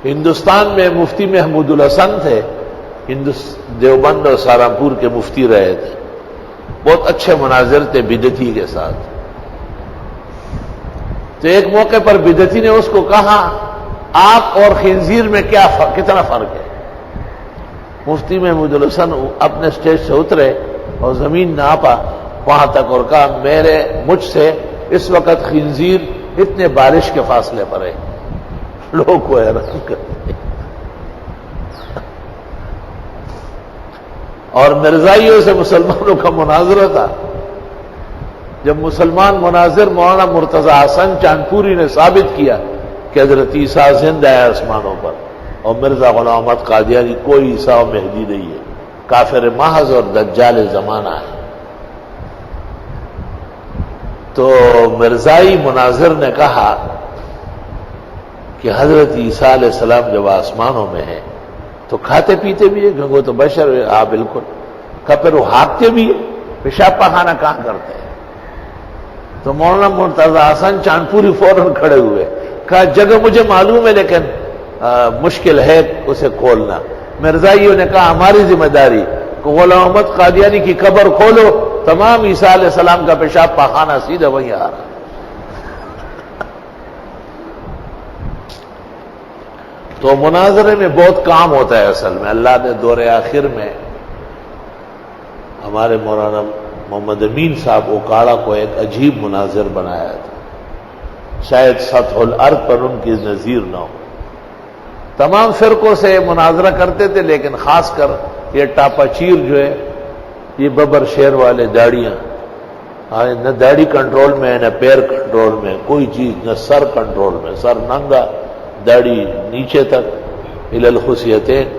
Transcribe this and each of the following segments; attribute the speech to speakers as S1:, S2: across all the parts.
S1: ہندوستان میں مفتی محمود الحسن تھے، دیوبند اور سہارنپور کے مفتی رہے تھے، بہت اچھے مناظر تھے بدعتی کے ساتھ۔ تو ایک موقع پر بدعتی نے اس کو کہا آپ اور خنزیر میں کتنا فرق ہے؟ مفتی محمود الحسن اپنے اسٹیج سے اترے اور زمین ناپا وہاں تک اور کہا مجھ سے اس وقت خنزیر اتنے بارش کے فاصلے پر ہے۔ لوگ کو حیران کرتے۔ اور مرزائیوں سے مسلمانوں کا مناظرہ تھا، جب مسلمان مناظر مولانا مرتضی حسن چاندپوری نے ثابت کیا کہ حضرت عیسیٰ زندہ ہے آسمانوں پر، اور مرزا غلام احمد قادیانی کوئی عیسیٰ و مہدی نہیں ہے، کافر محض اور دجال زمانہ ہے، تو مرزائی مناظر نے کہا کہ حضرت عیسیٰ علیہ السلام جب آسمانوں میں ہیں تو کھاتے پیتے بھی ہیں، وہ تو بشر ہے۔ ہاں بالکل۔ کہا پھر وہ ہانکتے بھی ہیں، پیشاب پاخانہ کہاں کرتے ہیں؟ تو مولانا مرتضی حسن چاندپوری فوراً کھڑے ہوئے، کہا جگہ مجھے معلوم ہے لیکن مشکل ہے اسے کھولنا۔ مرزائیوں نے کہا ہماری ذمہ داری کہ غلام احمد قادیانی کی قبر کھولو، تمام عیسیٰ علیہ السلام کا پیشاب پاخانہ سیدھا وہیں آ رہا۔ تو مناظرے میں بہت کام ہوتا ہے اصل میں۔ اللہ نے دور آخر میں ہمارے مولانا محمد امین صاحب اوکاڑا کو ایک عجیب مناظر بنایا تھا، شاید سطح الارض پر ان کی نظیر نہ ہو۔ تمام فرقوں سے مناظرہ کرتے تھے، لیکن خاص کر یہ ٹاپا چیر جو ہے، یہ ببر شیر والے داڑیاں، نہ داڑھی کنٹرول میں نہ پیر کنٹرول میں، کوئی چیز نہ سر کنٹرول میں، سر ننگا، داڑھی نیچے تک الی الخصیتین،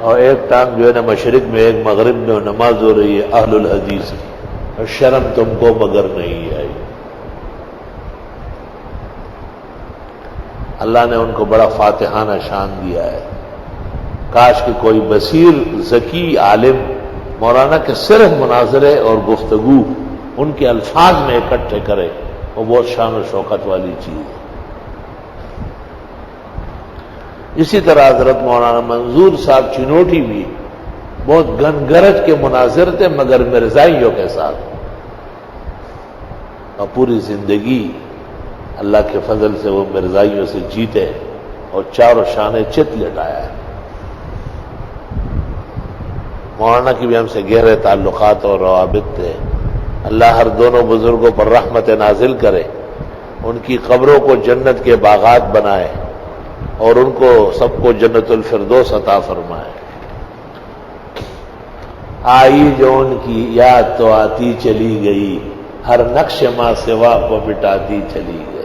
S1: اور ایک ٹانگ جو ہے نا مشرق میں ایک مغرب میں، نماز ہو رہی ہے اہل الحدیث کی، اور شرم تم کو مگر نہیں آئی۔ اللہ نے ان کو بڑا فاتحانہ شان دیا ہے۔ کاش کہ کوئی بصیر ذکی عالم مولانا کے صرف مناظرے اور گفتگو ان کے الفاظ میں اکٹھے کرے، وہ بہت شان و شوکت والی چیز ہے۔ اسی طرح حضرت مولانا منظور صاحب چنوٹی بھی بہت گن گرج کے مناظر تھے، مگر مرزائیوں کے ساتھ، اور پوری زندگی اللہ کے فضل سے وہ مرزائیوں سے جیتے اور چاروں شانے چت لٹایا ہے۔ مولانا کی بھی ہم سے گہرے تعلقات اور روابط تھے۔ اللہ ہر دونوں بزرگوں پر رحمت نازل کرے، ان کی قبروں کو جنت کے باغات بنائے، اور ان کو سب کو جنت الفردوس عطا فرمائے۔ آئی جو ان کی یاد تو آتی چلی گئی، ہر نقش ماں سوا کو مٹاتی چلی گئی۔